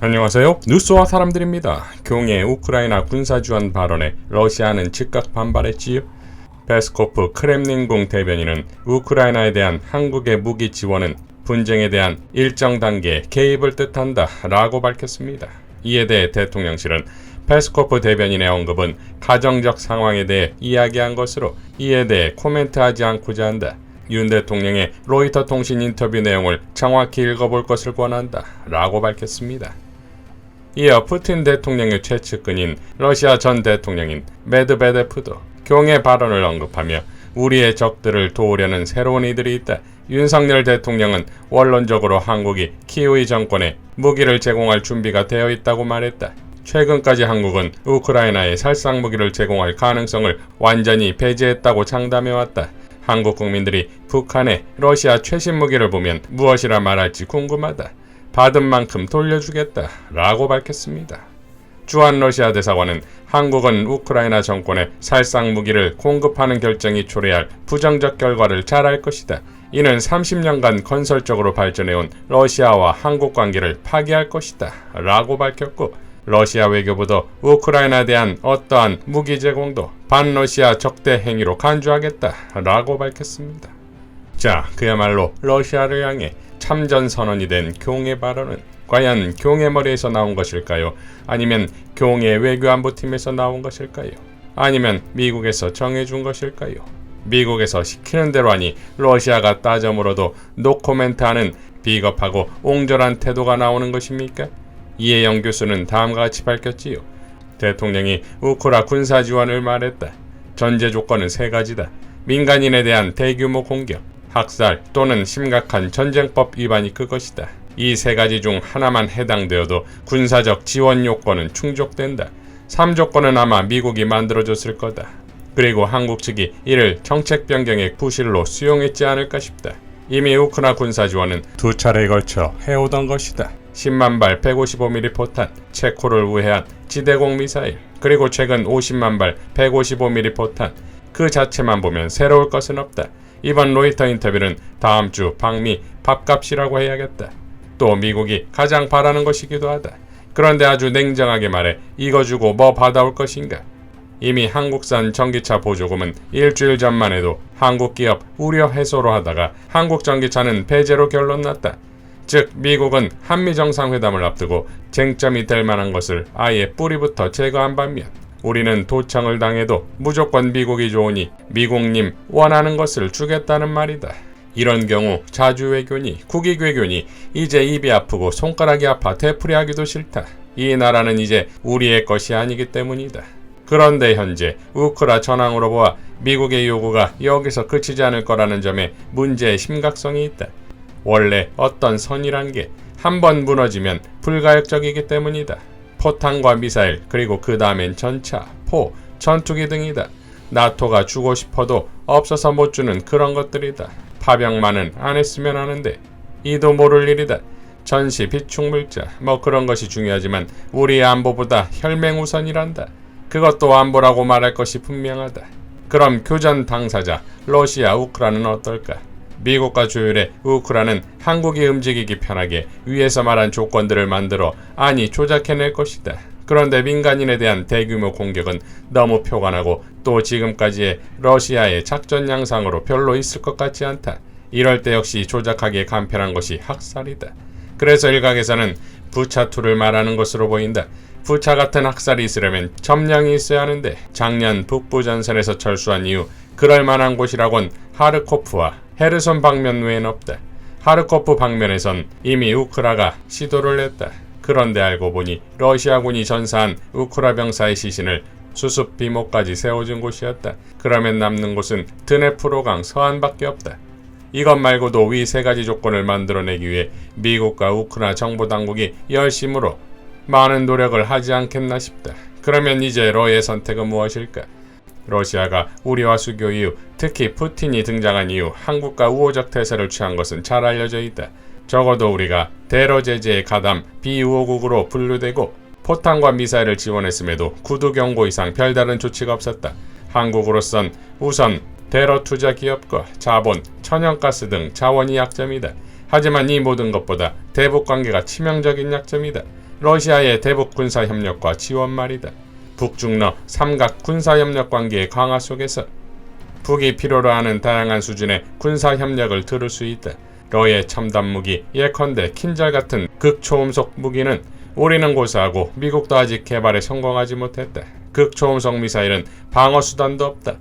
안녕하세요. 뉴스와 사람들입니다. 경의 우크라이나 군사지원 발언에 러시아는 즉각 반발했지요. 페스코프 크렘린궁 대변인은 우크라이나에 대한 한국의 무기 지원은 분쟁에 대한 일정 단계의 개입을 뜻한다 라고 밝혔습니다. 이에 대해 대통령실은 페스코프 대변인의 언급은 가정적 상황에 대해 이야기한 것으로 이에 대해 코멘트하지 않고자 한다. 윤 대통령의 로이터 통신 인터뷰 내용을 정확히 읽어볼 것을 권한다 라고 밝혔습니다. 이어 푸틴 대통령의 최측근인 러시아 전 대통령인 메드베데프도 경의 발언을 언급하며 우리의 적들을 도우려는 새로운 이들이 있다. 윤석열 대통령은 원론적으로 한국이 키우이 정권에 무기를 제공할 준비가 되어 있다고 말했다. 최근까지 한국은 우크라이나에 살상 무기를 제공할 가능성을 완전히 배제했다고 장담해왔다. 한국 국민들이 북한의 러시아 최신 무기를 보면 무엇이라 말할지 궁금하다. 받은 만큼 돌려주겠다 라고 밝혔습니다. 주한 러시아 대사관은 한국은 우크라이나 정권에 살상 무기를 공급하는 결정이 초래할 부정적 결과를 잘 알 것이다. 이는 30년간 건설적으로 발전해온 러시아와 한국 관계를 파괴할 것이다 라고 밝혔고, 러시아 외교부도 우크라이나에 대한 어떠한 무기 제공도 반러시아 적대 행위로 간주하겠다 라고 밝혔습니다. 자, 그야말로 러시아를 향해 참전 선언이 된 경의 발언은 과연 경의 머리에서 나온 것일까요? 아니면 경의 외교안보팀에서 나온 것일까요? 아니면 미국에서 정해준 것일까요? 미국에서 시키는 대로 하니 러시아가 따져 물어도 노코멘트하는 비겁하고 옹졸한 태도가 나오는 것입니까? 이혜영 교수는 다음과 같이 밝혔지요. 대통령이 우크라 군사 지원을 말했다. 전제 조건은 세 가지다. 민간인에 대한 대규모 공격, 학살 또는 심각한 전쟁법 위반이 그것이다. 이 세 가지 중 하나만 해당되어도 군사적 지원 요건은 충족된다. 3조건은 아마 미국이 만들어줬을 거다. 그리고 한국 측이 이를 정책 변경의 구실로 수용했지 않을까 싶다. 이미 우크라 군사 지원은 두 차례에 걸쳐 해오던 것이다. 10만 발 155mm 포탄, 체코를 우회한 지대공 미사일, 그리고 최근 50만 발 155mm 포탄, 그 자체만 보면 새로울 것은 없다. 이번 로이터 인터뷰는 다음 주 방미 밥값이라고 해야겠다. 또 미국이 가장 바라는 것이기도 하다. 그런데 아주 냉정하게 말해 이거 주고 뭐 받아올 것인가? 이미 한국산 전기차 보조금은 일주일 전만 해도 한국 기업 우려 해소로 하다가 한국 전기차는 배제로 결론났다. 즉 미국은 한미 정상회담을 앞두고 쟁점이 될 만한 것을 아예 뿌리부터 제거한 반면 우리는 도청을 당해도 무조건 미국이 좋으니 미국님 원하는 것을 주겠다는 말이다. 이런 경우 자주 외교니 국익 외교니 이제 입이 아프고 손가락이 아파 되풀이하기도 싫다. 이 나라는 이제 우리의 것이 아니기 때문이다. 그런데 현재 우크라 전황으로 보아 미국의 요구가 여기서 그치지 않을 거라는 점에 문제의 심각성이 있다. 원래 어떤 선이란 게 한 번 무너지면 불가역적이기 때문이다. 포탄과 미사일, 그리고 그 다음엔 전차, 포, 전투기 등이다. 나토가 주고 싶어도 없어서 못 주는 그런 것들이다. 파병만은 안 했으면 하는데 이도 모를 일이다. 전시, 비축물자, 뭐 그런 것이 중요하지만 우리 안보보다 혈맹우선이란다. 그것도 안보라고 말할 것이 분명하다. 그럼 교전 당사자 러시아, 우크라는 어떨까? 미국과 조율해 우크라는 한국이 움직이기 편하게 위에서 말한 조건들을 만들어 조작해낼 것이다. 그런데 민간인에 대한 대규모 공격은 너무 표관하고 또 지금까지의 러시아의 작전 양상으로 별로 있을 것 같지 않다. 이럴 때 역시 조작하기에 간편한 것이 학살이다. 그래서 일각에서는 부차2를 말하는 것으로 보인다. 부차 같은 학살이 있으려면 점령이 있어야 하는데 작년 북부전선에서 철수한 이후 그럴 만한 곳이라곤 하르코프와 헤르손 방면 외엔 없다. 하르코프 방면에선 이미 우크라가 시도를 했다. 그런데 알고 보니 러시아군이 전사한 우크라 병사의 시신을 수습 비모까지 세워준 곳이었다. 그러면 남는 곳은 드네프로강 서안밖에 없다. 이것 말고도 위 세 가지 조건을 만들어내기 위해 미국과 우크라 정부 당국이 열심으로 많은 노력을 하지 않겠나 싶다. 그러면 이제 러의 선택은 무엇일까? 러시아가 우리와 수교 이후, 특히 푸틴이 등장한 이후 한국과 우호적 태세를 취한 것은 잘 알려져 있다. 적어도 우리가 대러 제재에 가담 비우호국으로 분류되고 포탄과 미사일을 지원했음에도 구두 경고 이상 별다른 조치가 없었다. 한국으로선 우선 대러 투자 기업과 자본, 천연가스 등 자원이 약점이다. 하지만 이 모든 것보다 대북 관계가 치명적인 약점이다. 러시아의 대북 군사 협력과 지원 말이다. 북중러 삼각 군사 협력 관계의 강화 속에서 북이 필요로 하는 다양한 수준의 군사 협력을 들을 수 있다. 러의 첨단 무기 예컨대 킨잘 같은 극초음속 무기는 우리는 고사하고 미국도 아직 개발에 성공하지 못했다. 극초음속 미사일은 방어 수단도 없다.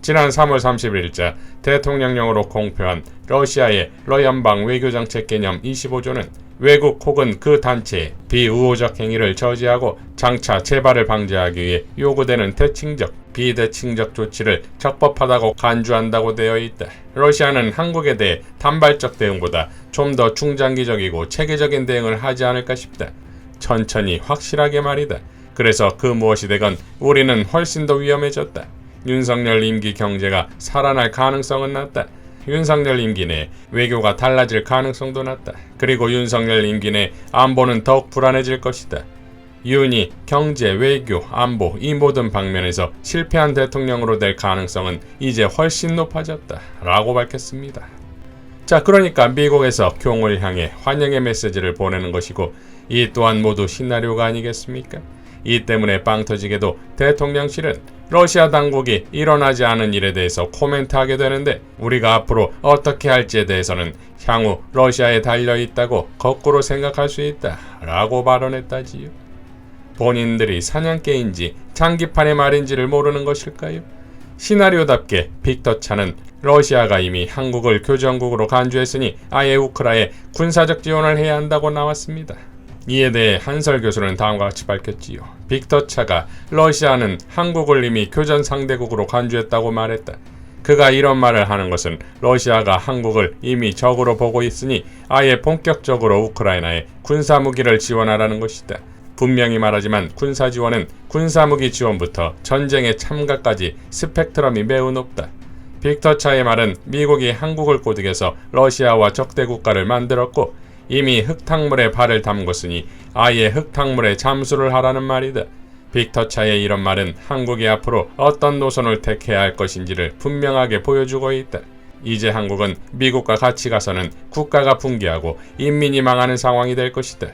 지난 3월 31일자 대통령령으로 공표한 러시아의 러연방 외교정책 개념 25조는 외국 혹은 그 단체의 비우호적 행위를 저지하고 장차 재발을 방지하기 위해 요구되는 대칭적, 비대칭적 조치를 적법하다고 간주한다고 되어 있다. 러시아는 한국에 대해 단발적 대응보다 좀 더 중장기적이고 체계적인 대응을 하지 않을까 싶다. 천천히 확실하게 말이다. 그래서 그 무엇이 되건 우리는 훨씬 더 위험해졌다. 윤석열 임기 경제가 살아날 가능성은 낮다. 윤석열 임기 내 외교가 달라질 가능성도 낮다. 그리고 윤석열 임기 내 안보는 더욱 불안해질 것이다. 윤이 경제, 외교, 안보 이 모든 방면에서 실패한 대통령으로 될 가능성은 이제 훨씬 높아졌다. 라고 밝혔습니다. 자, 그러니까 미국에서 경을 향해 환영의 메시지를 보내는 것이고 이 또한 모두 시나리오가 아니겠습니까? 이 때문에 빵 터지게도 대통령실은 러시아 당국이 일어나지 않은 일에 대해서 코멘트하게 되는데 우리가 앞으로 어떻게 할지에 대해서는 향후 러시아에 달려있다고 거꾸로 생각할 수 있다 라고 발언했다지요. 본인들이 사냥개인지 장기판의 말인지를 모르는 것일까요? 시나리오답게 빅터 차는 러시아가 이미 한국을 교전국으로 간주했으니 아예 우크라이나에 군사적 지원을 해야 한다고 나왔습니다. 이에 대해 한설 교수는 다음과 같이 밝혔지요. 빅터 차가 러시아는 한국을 이미 교전 상대국으로 간주했다고 말했다. 그가 이런 말을 하는 것은 러시아가 한국을 이미 적으로 보고 있으니 아예 본격적으로 우크라이나에 군사무기를 지원하라는 것이다. 분명히 말하지만 군사지원은 군사무기 지원부터 전쟁에 참가까지 스펙트럼이 매우 높다. 빅터 차의 말은 미국이 한국을 꼬드겨서 러시아와 적대 국가를 만들었고 이미 흙탕물에 발을 담궜으니 아예 흙탕물에 잠수를 하라는 말이다. 빅터 차의 이런 말은 한국이 앞으로 어떤 노선을 택해야 할 것인지를 분명하게 보여주고 있다. 이제 한국은 미국과 같이 가서는 국가가 붕괴하고 인민이 망하는 상황이 될 것이다.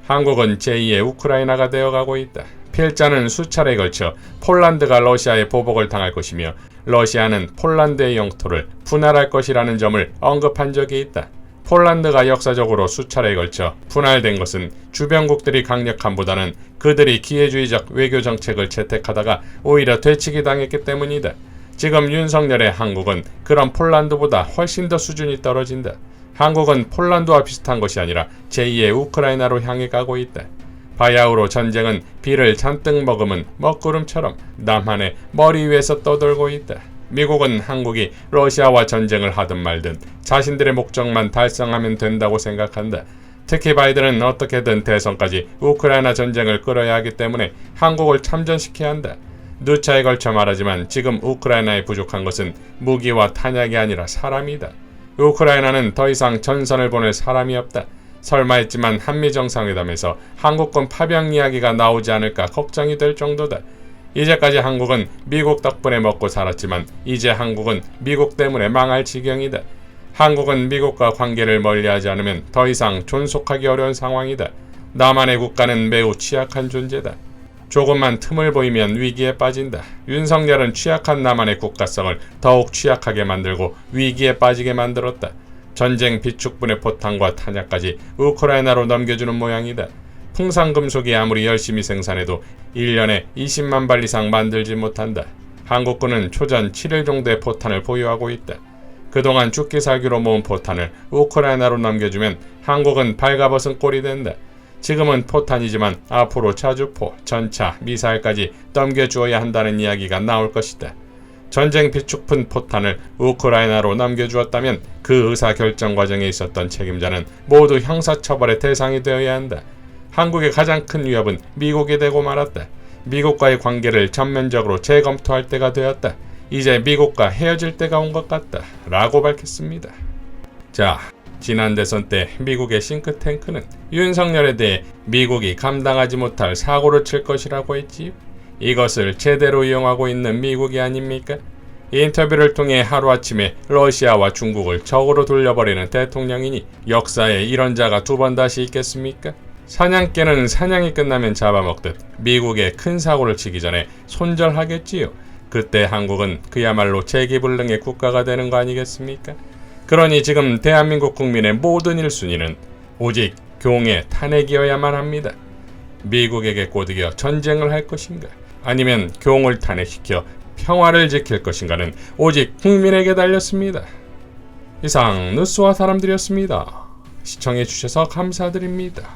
한국은 제2의 우크라이나가 되어가고 있다. 필자는 수차례에 걸쳐 폴란드가 러시아의 보복을 당할 것이며 러시아는 폴란드의 영토를 분할할 것이라는 점을 언급한 적이 있다. 폴란드가 역사적으로 수차례에 걸쳐 분할된 것은 주변국들이 강력함보다는 그들이 기회주의적 외교 정책을 채택하다가 오히려 되치기 당했기 때문이다. 지금 윤석열의 한국은 그런 폴란드보다 훨씬 더 수준이 떨어진다. 한국은 폴란드와 비슷한 것이 아니라 제2의 우크라이나로 향해 가고 있다. 바야흐로 전쟁은 비를 잔뜩 머금은 먹구름처럼 남한의 머리 위에서 떠돌고 있다. 미국은 한국이 러시아와 전쟁을 하든 말든 자신들의 목적만 달성하면 된다고 생각한다. 특히 바이든은 어떻게든 대선까지 우크라이나 전쟁을 끌어야 하기 때문에 한국을 참전시켜야 한다. 누차에 걸쳐 말하지만 지금 우크라이나에 부족한 것은 무기와 탄약이 아니라 사람이다. 우크라이나는 더 이상 전선을 보낼 사람이 없다. 설마 했지만 한미정상회담에서 한국군 파병 이야기가 나오지 않을까 걱정이 될 정도다. 이제까지 한국은 미국 덕분에 먹고 살았지만 이제 한국은 미국 때문에 망할 지경이다. 한국은 미국과 관계를 멀리하지 않으면 더 이상 존속하기 어려운 상황이다. 남한의 국가는 매우 취약한 존재다. 조금만 틈을 보이면 위기에 빠진다. 윤석열은 취약한 남한의 국가성을 더욱 취약하게 만들고 위기에 빠지게 만들었다. 전쟁 비축분의 포탄과 탄약까지 우크라이나로 넘겨주는 모양이다. 풍산금속이 아무리 열심히 생산해도 1년에 20만 발 이상 만들지 못한다. 한국군은 초전 7일 정도의 포탄을 보유하고 있다. 그동안 죽기 살기로 모은 포탄을 우크라이나로 넘겨주면 한국은 발가벗은 꼴이 된다. 지금은 포탄이지만 앞으로 자주포, 전차, 미사일까지 넘겨주어야 한다는 이야기가 나올 것이다. 전쟁 비축분 포탄을 우크라이나로 넘겨주었다면 그 의사결정 과정에 있었던 책임자는 모두 형사처벌의 대상이 되어야 한다. 한국의 가장 큰 위협은 미국이 되고 말았다. 미국과의 관계를 전면적으로 재검토할 때가 되었다. 이제 미국과 헤어질 때가 온 것 같다. 라고 밝혔습니다. 자, 지난 대선 때 미국의 싱크탱크는 윤석열에 대해 미국이 감당하지 못할 사고를 칠 것이라고 했지요. 이것을 제대로 이용하고 있는 미국이 아닙니까? 이 인터뷰를 통해 하루아침에 러시아와 중국을 적으로 돌려버리는 대통령이니 역사에 이런 자가 두 번 다시 있겠습니까? 사냥개는 사냥이 끝나면 잡아먹듯 미국에 큰 사고를 치기 전에 손절하겠지요. 그때 한국은 그야말로 재기불능의 국가가 되는 거 아니겠습니까? 그러니 지금 대한민국 국민의 모든 1순위는 오직 교웅의 탄핵이어야만 합니다. 미국에게 꼬드겨 전쟁을 할 것인가? 아니면 교웅을 탄핵시켜 평화를 지킬 것인가는 오직 국민에게 달렸습니다. 이상 뉴스와 사람들이었습니다. 시청해주셔서 감사드립니다.